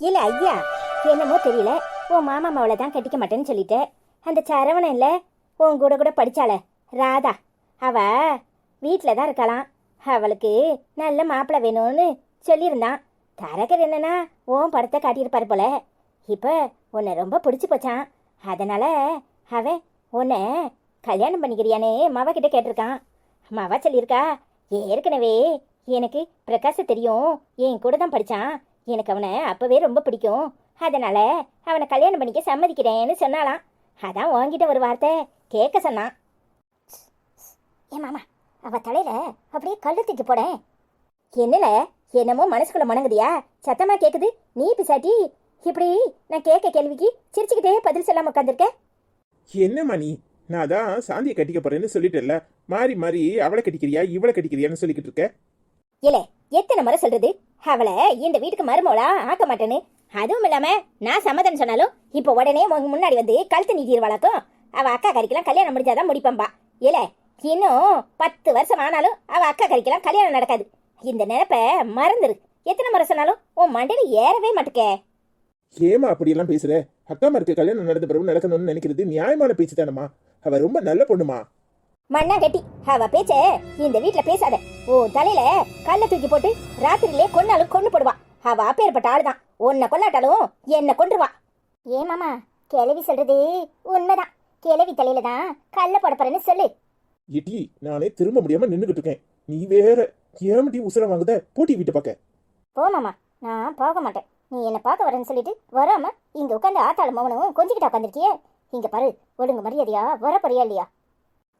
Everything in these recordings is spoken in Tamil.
இல்ல ஐயா, என்னமோ தெரியல, உன் மாமா மவளை தான் கட்டிக்க மாட்டேன்னு சொல்லிட்டேன். அந்த சரவணன் இல்ல, உன் கூட கூட படிச்சாள ராதா, அவ வீட்டில் தான் இருக்கலாம். அவளுக்கு நல்ல மாப்பிள்ளை வேணும்னு சொல்லியிருந்தான். தரகர் என்னன்னா உன் படத்தை காட்டியிருப்பாரு போல. இப்போ உன்னை ரொம்ப பிடிச்சி போச்சான். அதனால அவன் உன்னை கல்யாணம் பண்ணிக்கிறியானே மவ கிட்ட கேட்டிருக்கான். மவ சொல்லியிருக்கா, ஏற்கனவே எனக்கு பிரகாஷ் தெரியும், என் கூட தான் படித்தான், எனக்கு அவனை அப்பவே ரொம்ப பிடிக்கும், அதனால அவனை கல்யாணம் பண்ணிக்க சம்மதிக்கிறேன்னு சொன்னாலாம். அதான் உன்கிட்ட ஒரு வார்த்தை கேட்க சொன்னான். ஏ மாமா, அவ தலையில அப்படியே கல்லு தூக்கி போடேன். என்னல, என்னமோ மனசுக்குள்ள மணங்குதியா? சத்தமா கேக்குது. நீ பிசாட்டி இப்படி நான் கேட்க கேள்விக்கு சிரிச்சுக்கிட்டே பதில் சொல்லாம உட்காந்துருக்க. என்னம்மா நீ? நான் தான் சாந்தியை கட்டிக்க போறேன்னு சொல்லிட்டேன்ல, மாறி மாறி அவளை கட்டிக்கிறியா இவளை கட்டிக்கிறியான்னு சொல்லிக்கிட்டு இருக்க. இல்ல, எத்தனை முறை சொல்றது அவளை இந்த வீட்டுக்கு மருமவளா ஆக்க மாட்டேன்னு? அதுவும் இல்லாம நான் சம்மதம் சொன்னாலும் இப்ப உடனே முன்னாடி வந்து கழுத்து நீட்டிடுவாளாக்கும். அவ அக்கா கறிக்கெல்லாம் கல்யாணம் முடிச்சாதான் முடிப்பம்பா. இல்ல, இன்னும் 10 வருஷம் ஆனாலும் அவ அக்கா கறிக்கெல்லாம் கல்யாணம் நடக்காது. இந்த நினைப்ப மறந்துரு. எத்தனை முறை சொன்னாலும் உன் மண்டையில ஏறவே மாட்டுக்கே. ஏமா அப்படியெல்லாம் பேசுற? அக்கா மாருக்கு கல்யாணம் நடந்த பிறகு நடக்கணும்னு நினைக்கிறது நியாயமான பேச்சு தானம்மா. அவ ரொம்ப நல்ல பொண்ணுமா. மண்ணா கட்டி அவ பேச்ச இந்த வீட்டுல பேசாத. ஓ தலையில கல்ல தூக்கி போட்டு ராத்திரிலே கொன்னாலும் கொண்டு போடுவா. அவ அப்பேற்பட்ட ஆளுதான். உன்னை கொல்லாட்டாலும் என்ன கொன்றுவா. ஏ மாமா, கிளவி சொல்றது உண்மைதான். கிளவி தலையில தான் கல்ல போட போறேன்னு சொல்லு. இட்டி, நானே திரும்ப முடியாம நின்னுகிட்டு இருக்கேன். நீ வேற ஏமட்டி உசுர வாங்குத? போட்டி வீட்டு பக்க போ மாமா, நான் போக மாட்டேன். நீ என்ன பார்க்க வரேன்னு சொல்லிட்டு வராம இங்க உட்காந்து ஆத்தாளும் மவனும் கொஞ்சிக்கிட்ட உட்காந்துருக்கியே. இங்க பாரு, ஒழுங்கு மரியாதையா வர போறியா இல்லையா?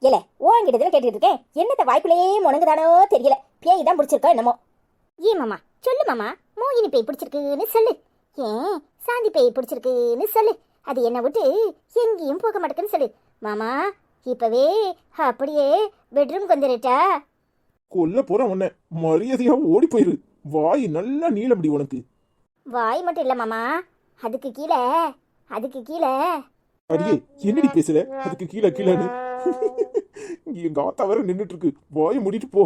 இல்ல, ஓங்கிட்டதுன்னு கேட்டுட்டு இருக்கேன். என்னத்த வாய்ப்பிலேயே முணங்குதானோ தெரியல. பேய் தான் பிடிச்சிருக்கா என்னமோ. ஏ மாமா, சொல்லு மாமா. மோகினி பேய் பிடிச்சிருக்குன்னு சொல்லு. ஏன் சாந்தி பேய் பிடிச்சிருக்குன்னு சொல்லு. அது என்ன விட்டு எங்கேயும் போக மாட்டேக்குன்னு சொல்லு மாமா. இப்பவே அப்படியே பெட்ரூம் வந்துருட்டா. கொல்ல போற உன்னை. மரியாதையா ஓடி போயிரு. வாய் நல்லா நீளம்படி உனக்கு. வாய் மட்டும் இல்ல மாமா, அதுக்கு கீழே அடியே, என்னடி பேசுற? அதுக்கு கீழே கீழேன்னு எங்க ஆத்தா வர நின்னுட்டு இருக்கு. வாயை மூடிட்டு போ.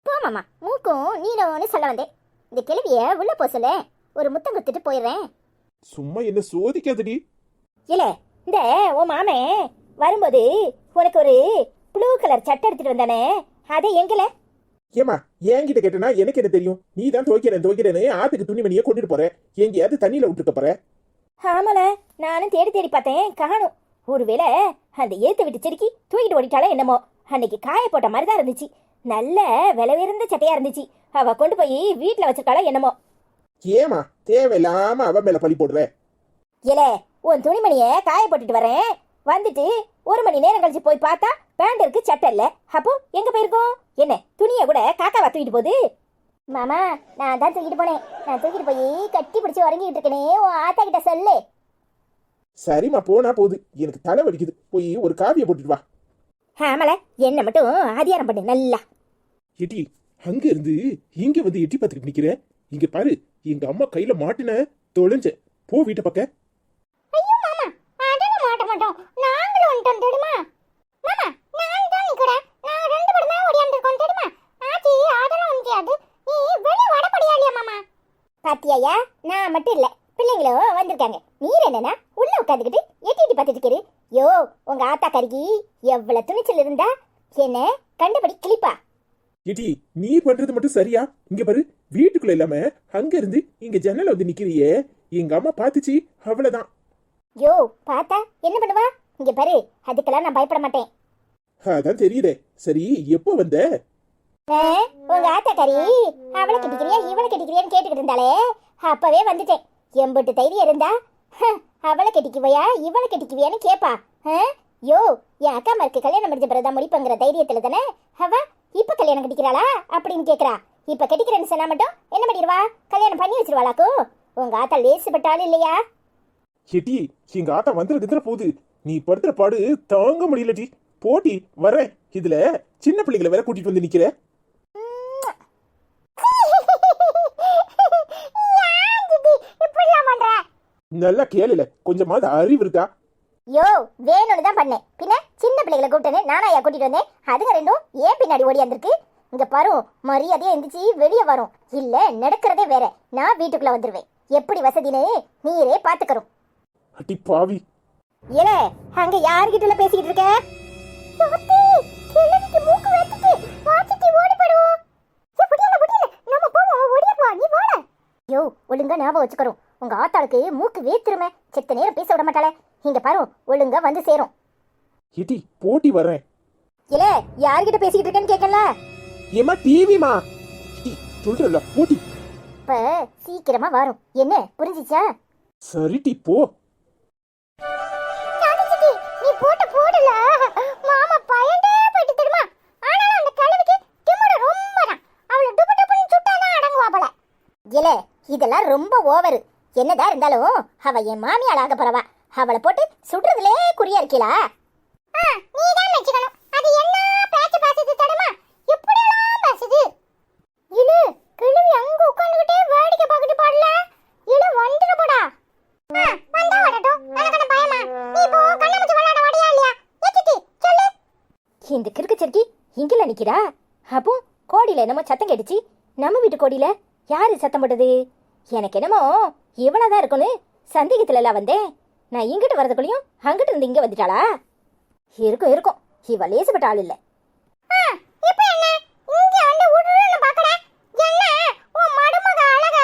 போ மாமா. மூக்கும் நீனோன்னு சொல்ல வந்தேன். இந்த கிளவிய உள்ள போ சொல்ல, ஒரு முத்தம் குத்துட்டு போயிடுறேன். சும்மா என்ன சோதிக்காதடி. இல்ல, இந்த உன் மாமே வரும்போது உனக்கு ஒரு ப்ளூ கலர் சட்டை எடுத்துட்டு வந்தானே, அதை எங்கல? ஏமா, என்கிட்ட கேட்டனா எனக்கு என்ன தெரியும்? நீ தான் துவைக்கிறேன்னு ஆத்துக்கு துணிமணியை கொண்டுட்டு போற. எங்கேயாவது தண்ணியில விட்டுருக்க போற. ஆமால, நானும் தேடி தேடி பார்த்தேன், காணும். ஒருவேளை அந்த ஏத்து விட்டு செருக்கி தூக்கிட்டு ஓடிட்டாலும் என்னமோ. அன்னைக்கு காய போட்ட மாதிரி தான் இருந்துச்சு. நல்ல விலை உயர்ந்த சட்டையா இருந்துச்சு. அவ கொண்டு போய் வீட்டுல வச்சிருக்காளோ என்னமோ. ஏமா தேவையில்லாம அவ மேல பழி போடுற? இல்ல, உன் துணிமணிய காய போட்டுட்டு வரேன். வந்துட்டு 1 மணி நேரம் கழிச்சு போய் பார்த்தா பேண்ட் இருக்கு, சட்டை இல்ல. அப்போ எங்க போயிருக்கோம்? என்ன துணிய கூட காக்காவா தூக்கிட்டு போகுது? மாமா, நான் தான் தூக்கிட்டு போனேன். நான் தூக்கிட்டு போய் கட்டி பிடிச்சி உறங்கிட்டு இருக்கனே, உன் ஆத்தா கிட்ட சொல்லு. சரிம்மா, போனா போகுது. எனக்கு தலை வலிக்குது. போய் ஒரு காவியை போட்டுட்டு வா. ஆமல, என்ன மட்டும் ஆதியாரம் பண்ணு நல்லா. எட்டி, அங்க இருந்து இங்க வந்து எட்டி பார்த்துக்கிட்டு நிக்கிற. இங்க பாரு, எங்க அம்மா கையில மாட்டின தொலைஞ்ச. போ வீட்டை பக்க. ஐயோ மாமா, அதெல்லாம் மாட்ட மாட்டோம். நாங்களும் வந்துட்டோம் தெரியுமா? மாமா, நான் தான் கூட நான் 2 படமா ஓடியாந்துருக்கோம் தெரியுமா? ஆச்சி அதெல்லாம் வந்துயாது. நீ வெளிய வட படியாலியா மாமா? பாத்தியாயா, நான் மட்டும் இல்ல, பிள்ளைங்களும் வந்திருக்காங்க. நீர் என்னன்னா உள்ள உட்காந்துக்கிட்டு எட்டி பார்த்துட்டு இருக்கீரு. யோ, உங்க ஆத்தா கறிக்கு எவ்வளவு துணிச்சல் இருந்தா என்ன கண்டபடி கிளிப்பா. எட்டி, நீ பண்றது மட்டும் சரியா? இங்க பாரு, வீட்டுக்குள்ள இல்லாம அங்க இருந்து இங்க ஜன்னல வந்து நிக்கிறியே. எங்க அம்மா பாத்துச்சு, அவ்வளவுதான். யோ, பார்த்தா என்ன பண்ணுவா? இங்க பாரு, அதுக்கெல்லாம் நான் பயப்பட மாட்டேன். அதான் தெரியுதே. சரி, எப்போ வந்த? உங்க ஆத்தா கறி அவளை கட்டிக்கிறியா இவளை கட்டிக்கிறியான்னு கேட்டுக்கிட்டு இருந்தாலே, அப்பவே வந்துட்டேன். எம்பிட்டு தைரியம் இருந்தா அவளை கட்டிக்குவையா இவளை கட்டிக்குவியான்னு கேப்பா. யோ, என் அக்கா மாருக்கு கல்யாணம் முடிஞ்ச பிறகுதான் முடிப்பங்கிற தைரியத்துல தானே அவ இப்ப கல்யாணம் கட்டிக்கிறாளா அப்படின்னு கேக்குறா. இப்ப கட்டிக்கிறேன்னு சொன்னா மட்டும் என்ன பண்ணிடுவா? கல்யாணம் பண்ணி வச்சிருவாளாக்கும். உங்க ஆத்தா லேசுப்பட்டாலும் இல்லையா? எட்டி, எங்க ஆத்தா வந்துட போகுது. நீ படுத்துற பாடு தாங்க முடியலடி. போட்டி வரேன். இதுல சின்ன பிள்ளைகளை வேற கூட்டிட்டு வந்து நிக்கிற. நல்லா கேளுல, கொஞ்சமாவது அறிவு இருக்கா? யோ, வேணும்னு தான் பண்ணேன். பின்ன சின்ன பிள்ளைகளை கூப்பிட்டேன்னு நானாயா கூட்டிட்டு வந்தேன்? அதுங்க ரெண்டும் ஏன் பின்னாடி ஓடி வந்திருக்கு? இங்க பாரு, மரியாதையா எந்திரிச்சு வெளியே வரும். இல்ல நடக்கிறதே வேற. நான் வீட்டுக்குள்ள வந்துருவேன். எப்படி வசதின்னு நீரே பாத்துக்கறோம். அடி பாவி. ஏல அங்க யார்கிட்ட பேசிக்கிட்டு இருக்க? யோத்தி கிழவிக்கு மூக்கு வெட்டிட்டு வாச்சிட்டு ஓடி போடுவோம். புடியல நம்ம போவோம், ஓடியா போ, நீ வாட. யோ ஒழுங்கா ஞாபகம் வச்சுக்கறோம். உங்க ஆத்தாளுக்கு மூக்கு வேத்துருமே, செத்த நேரம் பேச விட மாட்டாளே. இங்க பாரு, ஒழுங்கா வந்து சேரும். இடி போட்டி வரேன். இல்ல யார்கிட்ட பேசிக்கிட்டு இருக்கேன்னு கேட்கல. ஏமா டிவிமா சொல்றல போட்டி. இப்ப சீக்கிரமா வரும். என்ன புரிஞ்சிச்சா? சரி டி போ. நீ போட்டு போடல மாமா பயந்தே போயிட்டு தெரியுமா? ஆனாலும் அந்த கிழவிக்கு திமிர ரொம்ப தான். அவளை டுபு டுபுன்னு சுட்டாதான் அடங்குவா போல. இல்ல இதெல்லாம் ரொம்ப ஓவர். என்னதான் இருந்தாலும் அவ என் மாமியாள் ஆக போறவா. அவளை போட்டு சுடுறதுலே குறியா இருக்கீளா? நீதான் வச்சுக்கணும். அது என்ன பேச்சு பேசுது தெரியுமா? எப்படியெல்லாம் பேசுது. இழு கிழவி அங்க உட்கார்ந்துகிட்டே வேடிக்கை பார்த்துட்டு பாடல. இழு வந்துட போடா. வந்தா வரட்டும், எனக்கு என்ன பயமா? நீ போ, கண்ணாமூச்சி விளையாட வடியா இல்லையா? ஏத்திட்டி சொல்லு. இந்த கிறுக்கு செருக்கி இங்கல நிக்கிறா. அப்போ கோடியில என்னமோ சத்தம் கேட்டுச்சு. நம்ம வீட்டு கோடியில யாரு சத்தம் போட்டது? எனக்கு என்னமோ இவளதான் இருக்குன்னு சந்தேகத்துல எல்லாம் வந்தேன். நான் இங்கிட்டு வரதுக்குள்ளயும் அங்கிட்டு இருந்து இங்க வந்துட்டாளா? இருக்கும் இருக்கும், இவ லேசுப்பட்ட ஆள் இல்ல. இப்போ என்ன இங்க வந்து உருன்னு பாக்கற? என்ன உன் மருமக அழக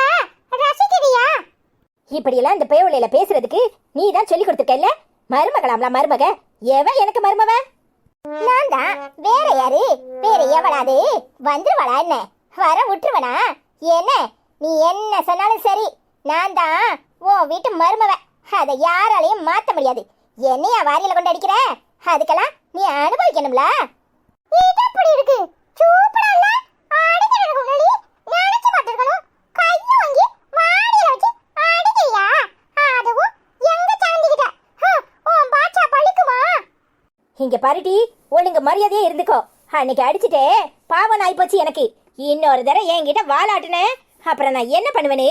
ரசிக்கிறியா? இப்படியெல்லாம் இந்த பேவலையில பேசுறதுக்கு நீ தான் சொல்லி கொடுத்துருக்கல்ல. மருமகளாம்ல மருமக. எவ எனக்கு மருமவ? நான் தான். வேற யாரு? வேற எவளாது வந்துருவளா? என்ன வர விட்டுருவனா? என்ன நீ என்ன சொன்னாலும் சரி, நான் தான் உன் வீட்டு மருமவ. அதை யாராலையும் மாத்த முடியாது. என்னையா வாரியில கொண்டு அடிக்கிற? அதுக்கெல்லாம் நீ அனுபவிக்கணும்ல. இது எப்படி இருக்கு? சூப்பரா இல்ல? அடிக்கிறதுக்கு முன்னாடி நினைச்சு பார்த்துக்கணும். கையை வாங்கி வாரியில வச்சு அடிக்கிறியா? அதுவும் எங்க சாந்திக்கிட்ட? உன் பாச்சா பழிக்குமா? இங்க பாருடி, ஒழுங்கு மரியாதையே இருந்துக்கோ. அன்னைக்கு அடிச்சுட்டே பாவம் ஆயி போச்சு எனக்கு. இன்னொரு தடவை என்கிட்ட வாலாட்டுனே, அப்புறம் நான் என்ன பண்ணுவேன்னு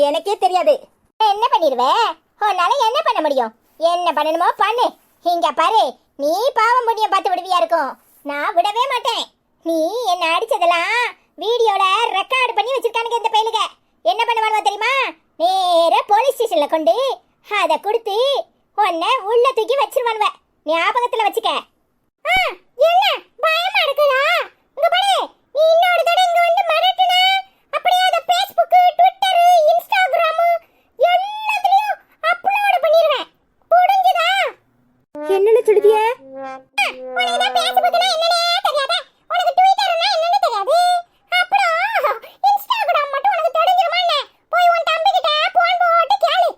எனக்கே தெரியாது. என்ன பண்ணிடுவேன்? உன்னால என்ன பண்ண முடியும்? என்ன பண்ணணுமோ பண்ணு. இங்க பாரு, நீ பாவம் புண்ணியம் பார்த்து விடுவியா இருக்கும். நான் விடவே மாட்டேன். நீ என்ன அடிச்சதெல்லாம் வீடியோல ரெக்கார்ட் பண்ணி வச்சிருக்கானுங்க இந்த பையலுக. என்ன பண்ணுவானுவா தெரியுமா? நேர போலீஸ் ஸ்டேஷன்ல கொண்டு அதை கொடுத்து உன்னை உள்ள தூக்கி வச்சிருவானுவ. ஞாபகத்துல வச்சுக்க. என்ன பயமா இருக்குடா? இங்க பாரு, நீ இன்னொரு தடவை இங்க வந்து மிரட்டுன, அப்படியே அத Facebook, Twitter, Instagram எல்லாத்துலயும் அப்லோட் பண்ணிடுவேன். புரிஞ்சுதா? என்னன்னு சொல்லுதியே? உனக்கு தான் Facebookனா என்னன்னே தெரியாதே. உனக்கு Twitterனா என்னன்னு தெரியாது. அப்புறம் Instagram மட்டும் உனக்கு தெரிஞ்சிருமா என்ன? போய் உன் தம்பி கிட்ட போன் போட்டு கேளு.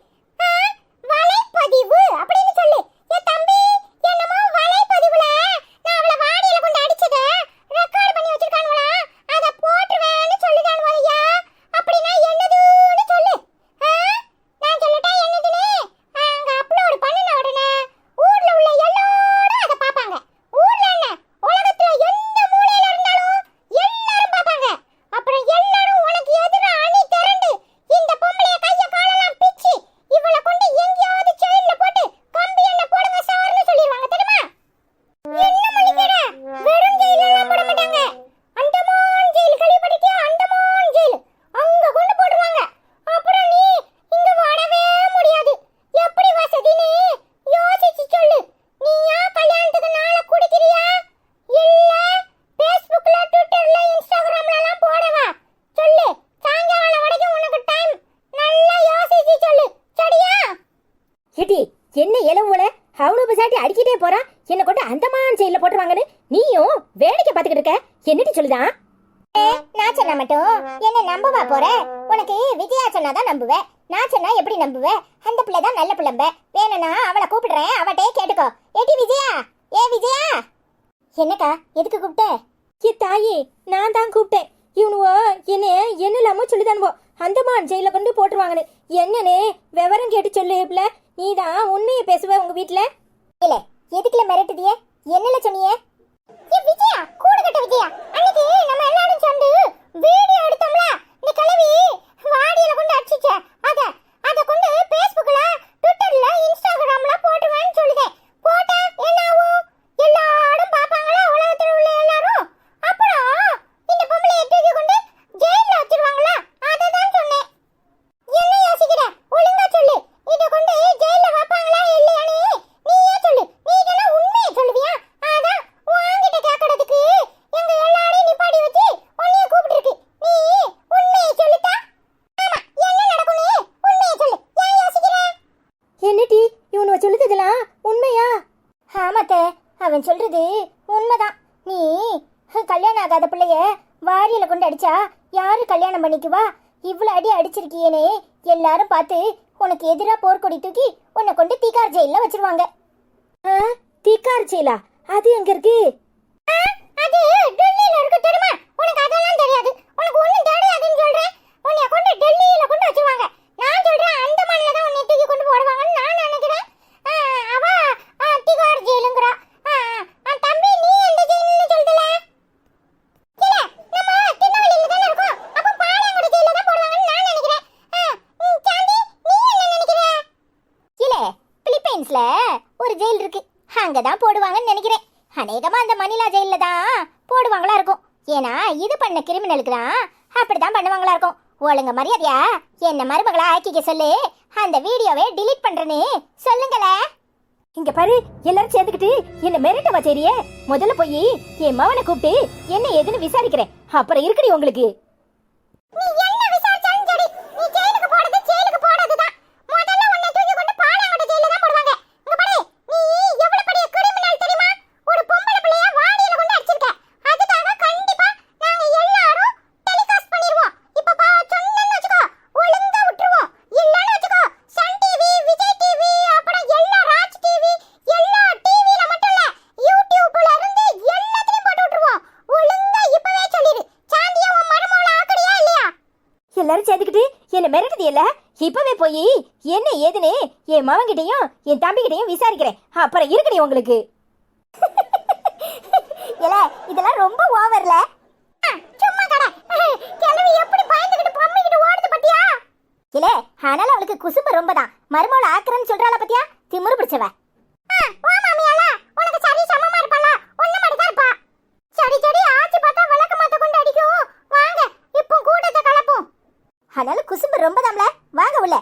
வலைப்பதிவு அப்படின்னு சொல்லு. ஏ தம்பி, என்னமோ வலைப்பதிவுல நான் அவளை வாடியில கொண்டு அடிச்சத ரெக்கார்ட் பண்ணி வச்சிருக்கானுவா. அத போட்டுவேன்னு சொல்லுதானுவா. அப்படினா என்னதுன்னு சொல்லு. நான் சொல்லட்டா என்னதுன்னு? அங்க அப்லோட் பண்ணின உடனே ஊர்ல உள்ள எல்லாரும் அத பாப்பாங்க. ஊர்ல என்ன, உலகத்துல எந்த மூலையில இருந்தாலும் எல்லாரும் பாப்பாங்க. அப்புறம் எல்லாரும் உனக்கு எதிரா அணி திரண்டு இந்த பொம்பளைய கைய காலெல்லாம் பிச்சி இவளை கொண்டு எங்கயாவது ஜெயில்ல போட்டு கம்பி என்ன போடுங்க சார்னு சொல்லிடுவாங்க தெரியுமா? என்ன மணிக்கற? வெறும் ஜெயிலெல்லாம் போட மாட்டாங்க. அந்தமான் ஜெயில் கழிப்படிக்கு அந்தமான் ஜெயில் அங்க கொண்டு போடுவாங்க. அப்புறம் நீ இங்க வரவே முடியாது. எப்படி வசதின்னு யோசிச்சு சொல்லு. நீயா கல்யாணத்துக்கு நாள குடிக்கிறியா? இல்ல Facebookல, Twitterல, Instagramல எல்லாம் போடவா? சொல்லு. சாயங்காலம் வரைக்கும் உனக்கு டைம். நல்லா யோசிச்சு சொல்லு. சரியா? ஏடி என்ன இளவுல அவ்வளவு பசாட்டி அடிக்கிட்டே போறான். என்ன கொண்டு அந்தமான் ஜெயில போட்டுருவாங்கன்னு நீயும் வேடிக்கை பார்த்துக்கிட்டு இருக்க. என்னடி சொல்லுதான்? நான் சொன்னா மட்டும் என்ன நம்பவா போற? உனக்கு விஜயா சொன்னாதான் நம்புவேன். நான் சொன்னா எப்படி நம்புவேன்? அந்த பிள்ளை தான் நல்ல பிள்ளம்ப. வேணும்னா அவளை கூப்பிடுறேன், அவட்டே கேட்டுக்கோ. ஏடி விஜயா, ஏ விஜயா. என்னக்கா, எதுக்கு கூப்பிட்ட? ஏ தாயே, நான் தான் கூப்பிட்டேன். இவனுவோ என்னலாமோ சொல்லிதானுவோ அந்தமான் ஜெயில கொண்டு போட்டுருவாங்கன்னு. என்னன்னு விவரம் கேட்டு சொல்லு. நீ தான் உண்மையை பேசுவ உங்க வீட்டுல. இல்ல எதுக்குல மிரட்டுதியே? என்னல சொன்னியே? விஜயா, கூடு கட்ட விஜயா, அன்னைக்கு நம்ம எல்லாரும் சேர்ந்து வீடியோ எடுத்தோம்ல. இந்த கிழவி வாடியில கொண்டு அடிச்சிச்சே, அத கொண்டு Facebookல, Twitterல, Instagramல போட்டுவேன்னு சொல்லுதேன். போட்டா என்ன ஆகும்? எல்லாரும் பாப்பாங்களா உலகத்துல உள்ள எல்லாரும்? அப்புறம் இந்த பொம்பளையை தூக்கி கொண்டு ஜெயில்ல வச்சிருவாங்களா? அததான் சொன்னேன். என்ன யோசிக்கிற? அவன் சொல்றது உண்மைதான். நீ கல்யாணம் ஆகாத பிள்ளைய வாரியில கொண்டு அடிச்சா யாரு கல்யாணம் பண்ணிக்குவா? இவ்வளவு அடி அடிச்சிருக்கியேனே எல்லாரும் பார்த்து உனக்கு எதிரா போர்க்கொடி தூக்கி உன்னை கொண்டு தீக்கார் ஜெயில வச்சிருவாங்க. தீக்கார் ஜெயிலா? அது எங்க இருக்கு? அது டெல்லியில இருக்கு தெரியுமா? உனக்கு அதெல்லாம் தெரியாது. உனக்கு ஒண்ணும் தெரியாதுன்னு சொல்றேன். உன்னை கொண்டு டெல்லியில கொண்டு வச்சிருவாங்க. நான் சொல்றேன் அந்தமான்ல தான் உன்னை தூக்கி கொண்டு போடுவாங்கன்னு நான் நினைக்கிறேன். அவ தீகார் ஜெயிலுங்கறா. தம்பி நீ எந்த ஜெயிலுன்னு சொல்றல? இல்ல நம்ம திருநெல்வேலியில தான இருக்கோம். அப்ப பாளையங்கோட்டை ஜெயில தான் போடுவாங்கன்னு நான் நினைக்கிறேன். சாந்தி நீ என்ன நினைக்கிற? இல்ல பிலிப்பைன்ஸ்ல ஒரு ஜெயில் இருக்கு. அங்க தான் போடுவாங்கன்னு நினைக்கிறேன். அநேகமா அந்த மணிலா ஜெயில தான் போடுவாங்களா இருக்கும். ஏன்னா இது பண்ண கிரிமினலுக்கு தான் அப்படிதான் பண்ணுவாங்களா இருக்கும். ஒழுங்க மரியாதையா என்ன மருமகளா ஆக்கிக்க சொல்லு. அந்த வீடியோவை டிலீட் பண்றேன்னு சொல்லுங்களே. இங்க பாரு, எல்லாரும் சேர்ந்துக்கிட்டு என்ன மிரட்ட வச்சேரியே. முதல்ல போய் என் மவனை கூப்பிட்டு என்ன ஏதுன்னு விசாரிக்கிறேன். அப்புறம் இருக்குடி உங்களுக்கு. நீ என்ன விசாரிச்சாலும் சரி, நீ ஜெயிலுக்கு போறது ஜெயிலுக்கு போறதுதான். முதல்ல உன்னை தூக்கி கொண்டு பாளையங்கோட்டை ஜெயில தான் போடுவாங்க. இங்க பாரு, நீ எவ்வளவு பெரிய கிரிமினல் தெரியுமா? ஒரு பொம்பளை பிள்ளைய வாடியில கொண்டு அடிச்சிருக்க. அதுக்காக கண்டிப்பா நாங்க எல்லாரும் டெலிகாஸ்ட் பண்ணிடுவோம். இப்ப சொன்னேன்னு வச்சுக்கோ, ஒழுங்கா விட்டுருவோம். இல்லன்னு வச்சுக்கோ, சன் டிவி, விஜய் டிவி, அப்புறம் எல்லா ராஜ் டிவி, எல்லா டிவில மட்டும் இல்ல, யூடியூப்ல இருந்து எல்லாத்தையும் போட்டு விட்டுருவோம். ஒழுங்கா இப்பவே சொல்லிடு. சாந்தியா உன் மருமகளை ஆக்கறியா இல்லையா? எல்லாரும் சேர்ந்துக்கிட்டு என்ன மிரட்டுது இல்ல? இப்பவே போய் என்ன ஏதுன்னு என் மவன்கிட்டயும் என் தம்பிகிட்டயும் விசாரிக்கிறேன். அப்புறம் இருக்குடி உங்களுக்கு. இல்ல இதெல்லாம் ரொம்ப ஓவர்ல. சும்மா கடை கிளவி எப்படி பயந்துகிட்டு பம்மிக்கிட்டு ஓடுது பத்தியா? இல்ல ஆனாலும் அவளுக்கு குசும்பு ரொம்ப தான். மருமோள ஆக்குறன்னு சொல்றாள பத்தியா? திமிரு பிடிச்சவ. ஓ மாமியால உனக்கு சரி சமமா இருப்பாள? ஒண்ணு மட்டும் தான் இருப்பா. சரி சரி ஆச்சி பார்த்தா விளக்க மாத்த கொண்டு அடிக்கும். வாங்க இப்போ கூட்டத்தை கலப்போம். ஆனாலும் குசும்பு ரொம்ப தான்ல. வாங்க உள்ள.